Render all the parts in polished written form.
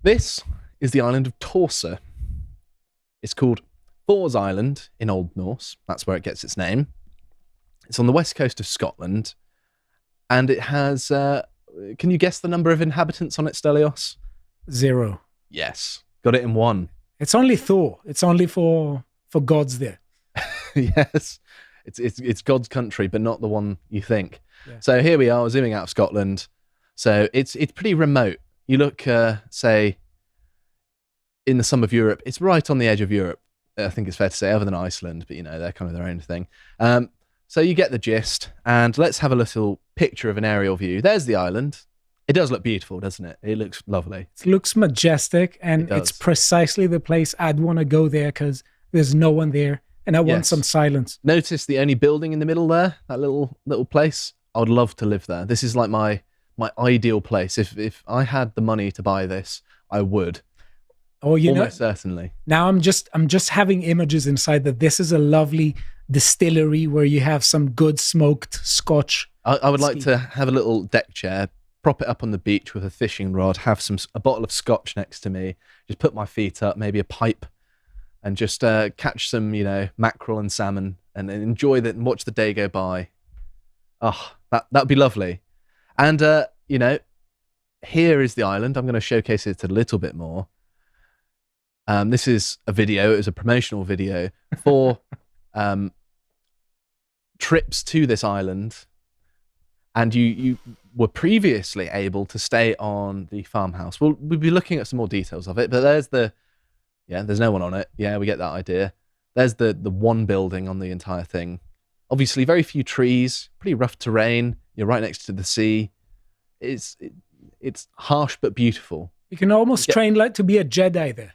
This is the island of Torsa. It's called Thor's Island in Old Norse. That's where it gets its name. It's on the west coast of Scotland, and it has. Can you guess the number of inhabitants on it, Stelios? 0. Yes, got it in one. It's only Thor. It's only for gods there. Yes, it's God's country, but not the one you think. Yeah. So here we are, zooming out of Scotland. So it's pretty remote. You look, say, in the sum of Europe, it's right on the edge of Europe. I think it's fair to say, other than Iceland, but they're kind of their own thing. So you get the gist, and let's have a little picture of an aerial view. There's the island. It does look beautiful, doesn't it? It looks lovely. It looks majestic, and it's precisely the place I'd want to go there because there's no one there, and I want some silence. Notice the only building in the middle there, that little place. I would love to live there. This is like my ideal place. If I had the money to buy this, I would. Oh, almost certainly. Now I'm just having images inside that this is a lovely distillery where you have some good smoked Scotch. I would like to have a little deck chair, prop it up on the beach with a fishing rod, have a bottle of Scotch next to me, just put my feet up, maybe a pipe, and just catch some, mackerel and salmon, and enjoy that and watch the day go by. Oh, that'd be lovely. And here is the island. I'm going to showcase it a little bit more. This is a video. It was a promotional video for trips to this island, and you were previously able to stay on the farmhouse. We'll be looking at some more details of it, but there's no one on it. Yeah, we get that idea. There's the one building on the entire thing. Obviously, very few trees, pretty rough terrain. You're right next to the sea. It's harsh but beautiful. You can almost train like to be a Jedi there.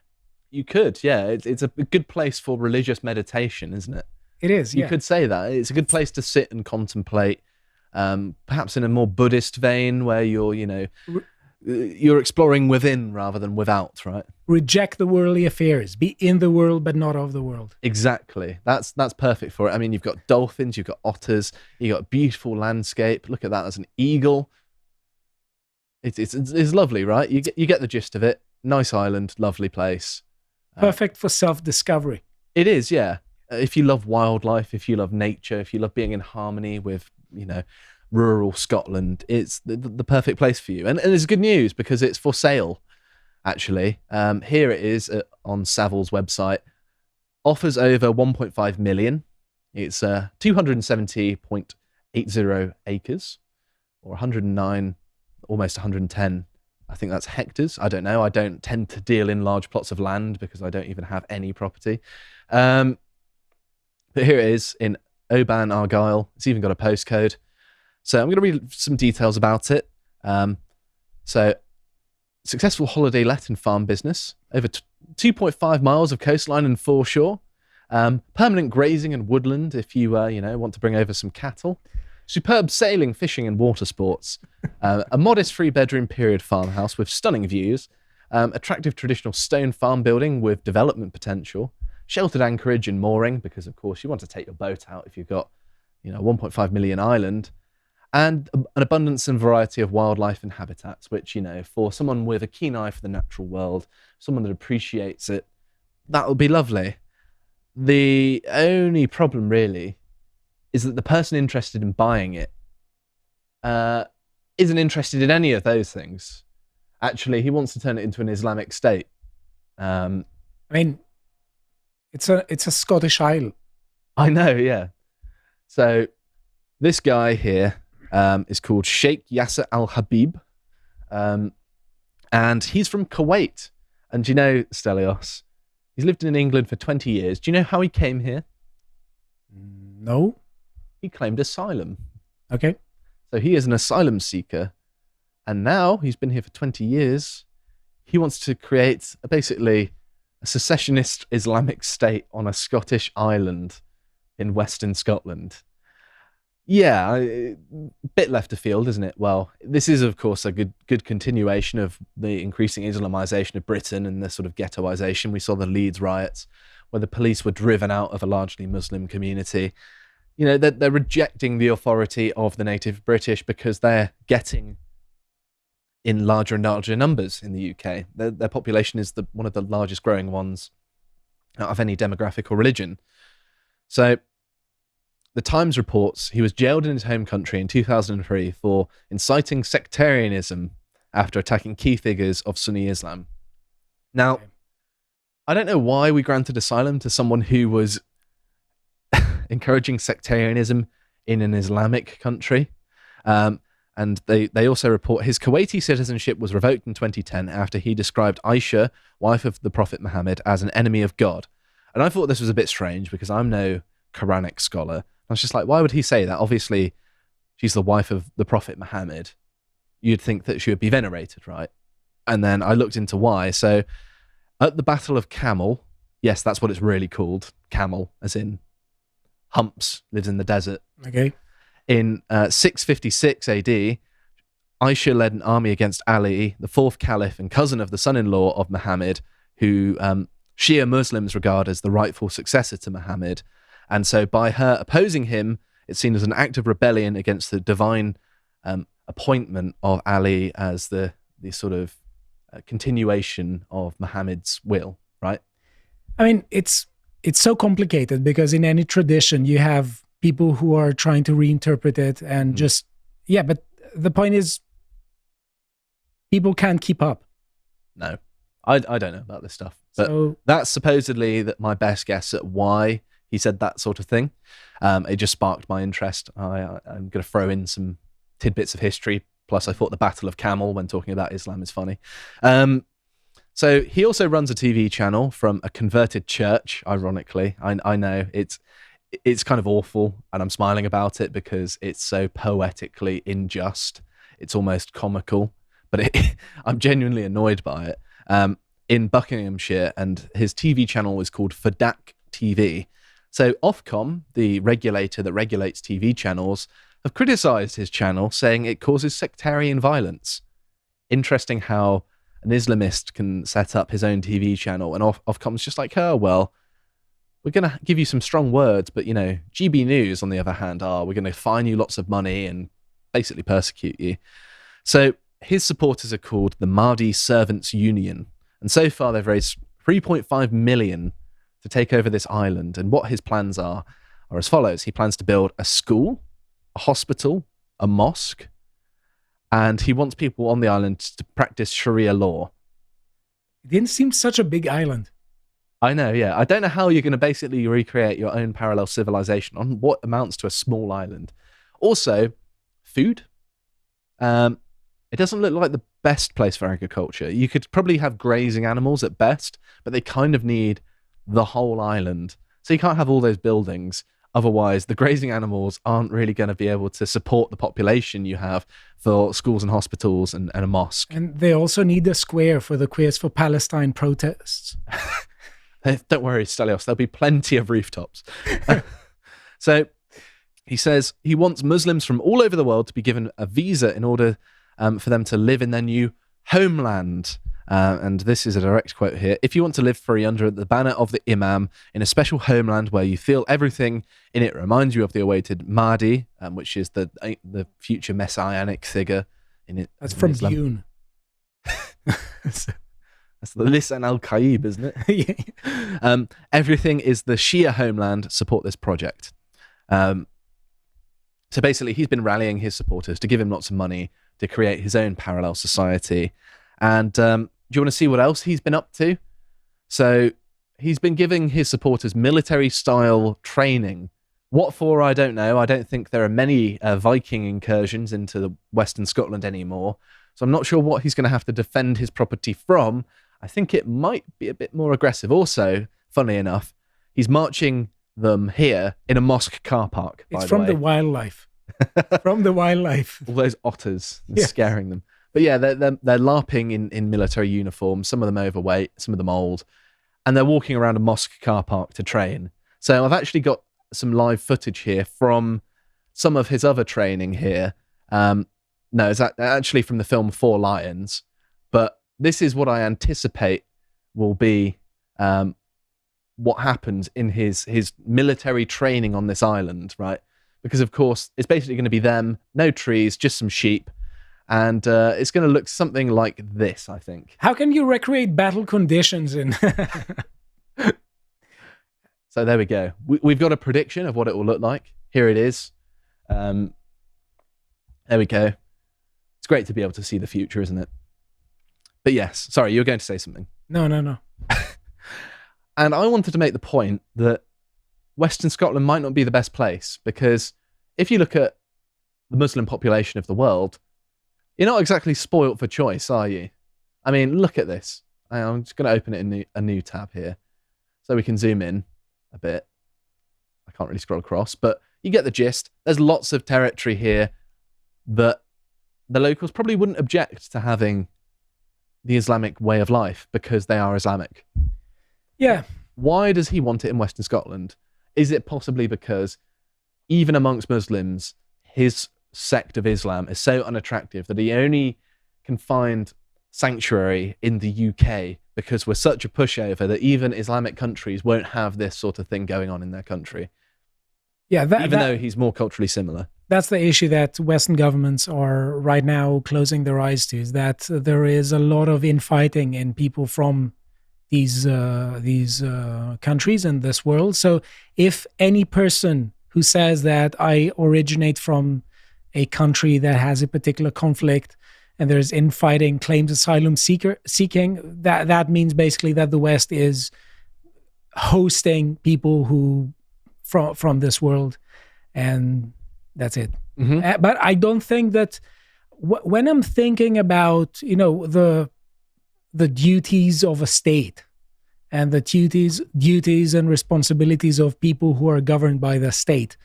You could, yeah. It's a good place for religious meditation, isn't it? It is, yeah. You could say that. It's a good place to sit and contemplate, perhaps in a more Buddhist vein where you're exploring within rather than without, right? Reject the worldly affairs. Be in the world, but not of the world. Exactly. That's perfect for it. I mean, you've got dolphins, you've got otters, you've got a beautiful landscape. Look at that. There's an eagle. It's lovely, right? You get the gist of it. Nice island, lovely place. Perfect for self-discovery. It is, yeah. If you love wildlife, if you love nature, if you love being in harmony with, rural Scotland, it's the perfect place for you. And it's good news because it's for sale, actually. Here it is on Savills' website. Offers over 1.5 million. It's 270.80 acres, or 109, almost 110. I think that's hectares. I don't know. I don't tend to deal in large plots of land because I don't even have any property. But here it is in Oban, Argyll. It's even got a postcode. So I'm going to read some details about it. So successful holiday let and farm business. Over 2.5 miles of coastline and foreshore. Permanent grazing and woodland if you want to bring over some cattle. Superb sailing, fishing and water sports. A modest 3-bedroom period farmhouse with stunning views. Attractive traditional stone farm building with development potential. Sheltered anchorage and mooring because, of course, you want to take your boat out if you've got, 1.5 million island. And an abundance and variety of wildlife and habitats, which, for someone with a keen eye for the natural world, someone that appreciates it, that would be lovely. The only problem, really, is that the person interested in buying it isn't interested in any of those things. Actually, he wants to turn it into an Islamic State. I mean, it's a Scottish isle. I know, yeah. So this guy here is called Sheikh Yasser Al Habib, and he's from Kuwait. And do you know, Stelios, he's lived in England for 20 years. Do you know how he came here? No. He claimed asylum. Okay. So he is an asylum seeker. And now he's been here for 20 years. He wants to create basically a secessionist Islamic State on a Scottish island in Western Scotland. Yeah, a bit left of field, isn't it? Well, this is, of course, a good continuation of the increasing Islamization of Britain and the sort of ghettoization. We saw the Leeds riots where the police were driven out of a largely Muslim community. They're rejecting the authority of the native British because they're getting in larger and larger numbers in the UK. Their population is one of the largest growing ones out of any demographic or religion. So the Times reports he was jailed in his home country in 2003 for inciting sectarianism after attacking key figures of Sunni Islam. Now, I don't know why we granted asylum to someone who was encouraging sectarianism in an Islamic country. And they also report his Kuwaiti citizenship was revoked in 2010 after he described Aisha, wife of the Prophet Muhammad, as an enemy of God. And I thought this was a bit strange because I'm no Quranic scholar. I was just like, why would he say that? Obviously, she's the wife of the Prophet Muhammad. You'd think that she would be venerated, right? And then I looked into why. So at the Battle of Camel, yes, that's what it's really called. Camel, as in humps, lives in the desert. Okay. In 656 AD, Aisha led an army against Ali, the fourth caliph and cousin of the son-in-law of Muhammad, who Shia Muslims regard as the rightful successor to Muhammad. And so by her opposing him, it's seen as an act of rebellion against the divine appointment of Ali as the sort of continuation of Muhammad's will, right? I mean, it's so complicated because in any tradition you have people who are trying to reinterpret it and but the point is people can't keep up. No, I don't know about this stuff, but that's supposedly my best guess at why he said that sort of thing. It just sparked my interest. I'm going to throw in some tidbits of history. Plus, I thought the Battle of Camel, when talking about Islam, is funny. So he also runs a TV channel from a converted church, ironically. I know it's kind of awful, and I'm smiling about it because it's so poetically unjust. It's almost comical, but I'm genuinely annoyed by it. In Buckinghamshire, and his TV channel is called Fadak TV. So Ofcom, the regulator that regulates TV channels, have criticised his channel, saying it causes sectarian violence. Interesting how an Islamist can set up his own TV channel, and Ofcom's just like, oh, well, we're going to give you some strong words, but, GB News, on the other hand, we're going to fine you lots of money and basically persecute you. So his supporters are called the Mahdi Servants Union, and so far they've raised 3.5 million to take over this island, and what his plans are as follows. He plans to build a school, a hospital, a mosque, and he wants people on the island to practice Sharia law. It didn't seem such a big island. I know, yeah. I don't know how you're going to basically recreate your own parallel civilization on what amounts to a small island. Also, food. It doesn't look like the best place for agriculture. You could probably have grazing animals at best, but they kind of need the whole island. So you can't have all those buildings. Otherwise, the grazing animals aren't really going to be able to support the population you have for schools and hospitals and a mosque. And they also need a square for the Queers for Palestine protests. Don't worry, Stelios, there'll be plenty of rooftops. So he says he wants Muslims from all over the world to be given a visa in order for them to live in their new homeland. And this is a direct quote here. If you want to live free under the banner of the Imam in a special homeland where you feel everything in it reminds you of the awaited Mahdi, which is the future messianic figure in it. That's from Dune. That's the Lisan al-Qaib, isn't it? Yeah. Everything is the Shia homeland. Support this project. So basically, he's been rallying his supporters to give him lots of money to create his own parallel society. And do you want to see what else he's been up to? So he's been giving his supporters military-style training. What for, I don't know. I don't think there are many Viking incursions into Western Scotland anymore. So I'm not sure what he's going to have to defend his property from. I think it might be a bit more aggressive. Also, funnily enough, he's marching them here in a mosque car park. It's from the wildlife. From the wildlife. All those otters and scaring them. But yeah, they're LARPing in military uniforms. Some of them overweight, some of them old, and they're walking around a mosque car park to train. So I've actually got some live footage here from some of his other training here. No, it's actually from the film Four Lions, but this is what I anticipate will be what happens in his military training on this island, right? Because of course it's basically going to be them, no trees, just some sheep, And it's going to look something like this, I think. How can you recreate battle conditions in? So there we go. We've got a prediction of what it will look like. Here it is. There we go. It's great to be able to see the future, isn't it? But yes, sorry, you were going to say something. No. And I wanted to make the point that Western Scotland might not be the best place, because if you look at the Muslim population of the world, you're not exactly spoilt for choice, are you? I mean, look at this. I'm just going to open it in a new tab here so we can zoom in a bit. I can't really scroll across, but you get the gist. There's lots of territory here that the locals probably wouldn't object to having the Islamic way of life because they are Islamic. Yeah. Why does he want it in Western Scotland? Is it possibly because even amongst Muslims, his sect of Islam is so unattractive that he only can find sanctuary in the UK because we're such a pushover that even Islamic countries won't have this sort of thing going on in their country? Yeah, though he's more culturally similar. That's the issue that Western governments are right now closing their eyes to, is that there is a lot of infighting in people from these countries and this world. So if any person who says that I originate from a country that has a particular conflict and there's infighting, claims asylum seeking, that means basically that the West is hosting people who from this world, and that's it. Mm-hmm. But I don't think that when I'm thinking about, the duties of a state and the duties and responsibilities of people who are governed by the state,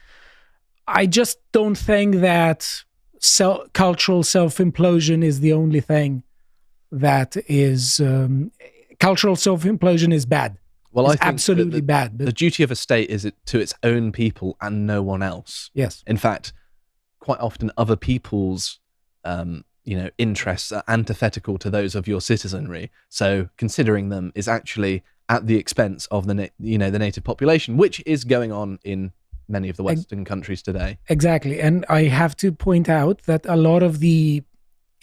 I just don't think that cultural self-implosion is the only thing that is... cultural self-implosion is bad. Well, I think absolutely bad. The duty of a state is to its own people and no one else. Yes. In fact, quite often other people's interests are antithetical to those of your citizenry. So considering them is actually at the expense of the native population, which is going on in many of the Western countries today. Exactly. And I have to point out that a lot of the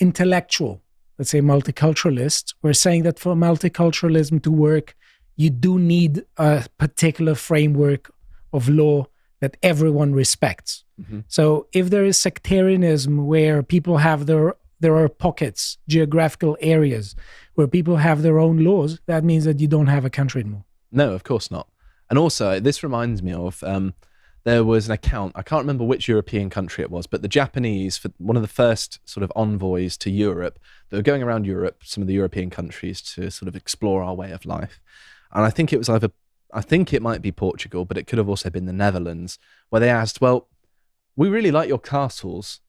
intellectual, let's say multiculturalists, were saying that for multiculturalism to work, you do need a particular framework of law that everyone respects. Mm-hmm. So if there is sectarianism where people have there are pockets, geographical areas where people have their own laws, that means that you don't have a country anymore. No, of course not. And also, this reminds me of, there was an account, I can't remember which European country it was, but the Japanese, for one of the first sort of envoys to Europe, they were going around Europe, some of the European countries, to sort of explore our way of life. And I think it might be Portugal, but it could have also been the Netherlands, where they asked, well, we really like your castles.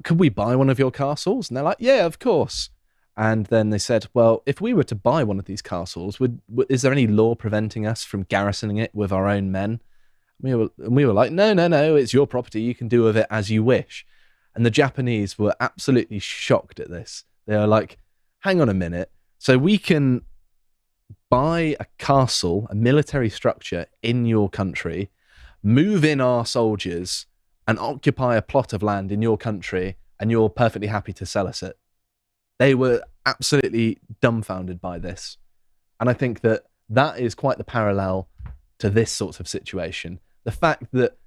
Could we buy one of your castles? And they're like, yeah, of course. And then they said, well, if we were to buy one of these castles, is there any law preventing us from garrisoning it with our own men? We were like, no, it's your property. You can do with it as you wish. And the Japanese were absolutely shocked at this. They were like, hang on a minute. So we can buy a castle, a military structure in your country, move in our soldiers and occupy a plot of land in your country, and you're perfectly happy to sell us it. They were absolutely dumbfounded by this. And I think that is quite the parallel to this sort of situation. The fact that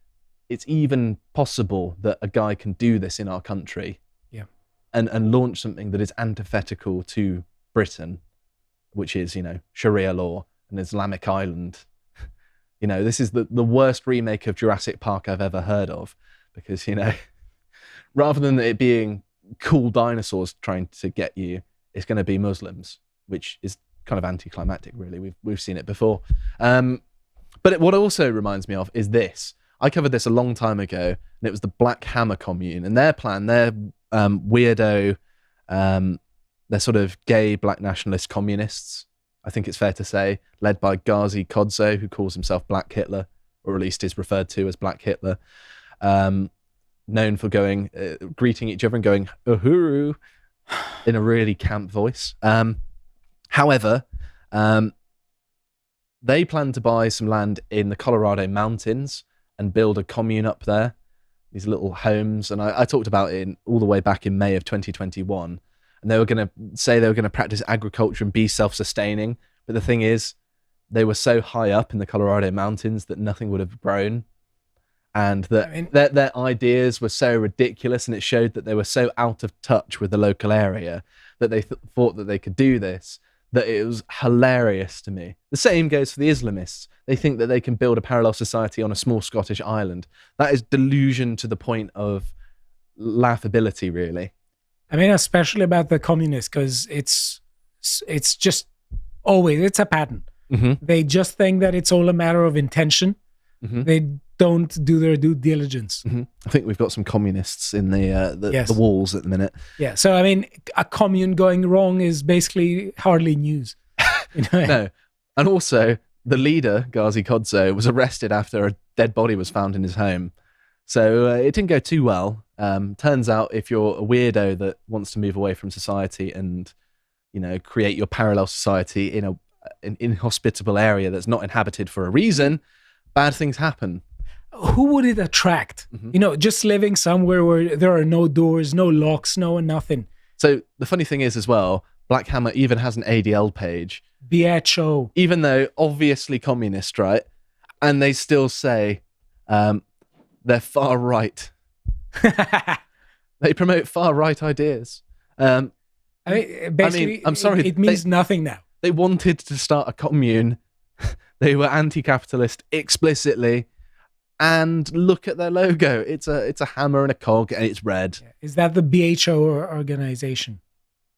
it's even possible that a guy can do this in our country, yeah, and launch something that is antithetical to Britain, which is, Sharia law, an Islamic Island. This is the worst remake of Jurassic Park I've ever heard of, because, rather than it being cool dinosaurs trying to get you, it's going to be Muslims, which is kind of anticlimactic, really. We've seen it before. But what it also reminds me of is this. I covered this a long time ago, and it was the Black Hammer Commune, and their plan, their weirdo, they're sort of gay black nationalist communists, I think it's fair to say, led by Ghazi Kodzo, who calls himself Black Hitler, or at least is referred to as Black Hitler, known for greeting each other and going, uhuru, in a really camp voice. However, they plan to buy some land in the Colorado mountains and build a commune up there. these little homes. And I talked about it all the way back in May of 2021. And they were going to say they were going to practice agriculture and be self-sustaining. But the thing is, they were so high up in the Colorado mountains that nothing would have grown. And that their ideas were so ridiculous, and it showed that they were so out of touch with the local area that they thought that they could do this, that it was hilarious to me. The same goes for the Islamists. They think that they can build a parallel society on a small Scottish island. That is delusion to the point of laughability, really. I mean, especially about the communists, because it's just always, it's a pattern. Mm-hmm. They just think that it's all a matter of intention. Mm-hmm. They don't do their due diligence. Mm-hmm. I think we've got some communists in the walls at the minute. Yeah. So, I mean, a commune going wrong is basically hardly news. You know? No. And also, the leader, Ghazi Kodzo, was arrested after a dead body was found in his home. So it didn't go too well. Turns out if you're a weirdo that wants to move away from society and, create your parallel society in an inhospitable area that's not inhabited for a reason, bad things happen. Who would it attract? Mm-hmm. Just living somewhere where there are no doors, no locks, nothing. So the funny thing is as well, Black Hammer even has an ADL page. BHO. Even though obviously communist, right? And they still say they're far right. They promote far right ideas. Basically, I'm sorry. It means nothing now. They wanted to start a commune. They were anti-capitalist explicitly. And look at their logo. It's a hammer and a cog, and it's red. Is that the BHO organization?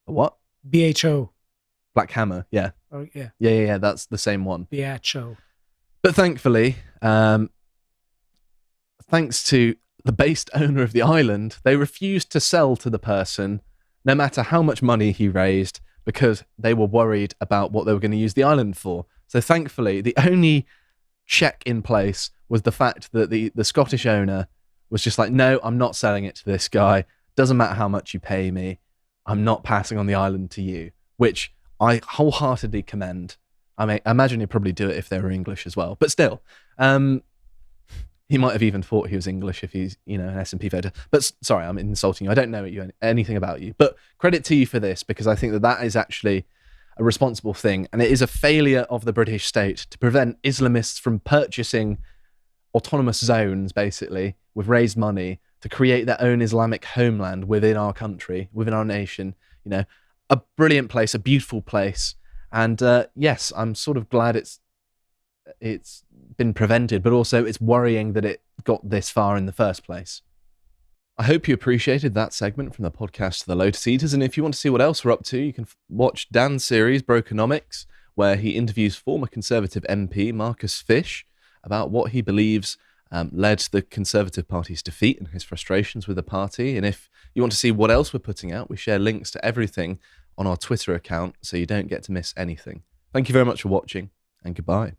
What? BHO. Black Hammer, yeah. Yeah. That's the same one. BHO. But thankfully, thanks to the based owner of the island, they refused to sell to the person, no matter how much money he raised, because they were worried about what they were going to use the island for. So thankfully, the only check in place was the fact that the Scottish owner was just like, no, I'm not selling it to this guy. Doesn't matter how much you pay me. I'm not passing on the island to you, which I wholeheartedly commend. I mean, I imagine he'd probably do it if they were English as well. But still, he might have even thought he was English if he's, an S&P voter. But sorry, I'm insulting you. I don't know anything about you. But credit to you for this, because I think that is actually a responsible thing. And it is a failure of the British state to prevent Islamists from purchasing autonomous zones, basically, with raised money to create their own Islamic homeland within our country, within our nation. A brilliant place, a beautiful place. And yes, I'm sort of glad it's been prevented, but also it's worrying that it got this far in the first place. I hope you appreciated that segment from the podcast The Lotus Eaters, and if you want to see what else we're up to, you can watch Dan's series, Brokenomics, where he interviews former Conservative MP Marcus Fish about what he believes led to the Conservative Party's defeat and his frustrations with the party. And if you want to see what else we're putting out, we share links to everything on our Twitter account, so you don't get to miss anything. Thank you very much for watching, and goodbye.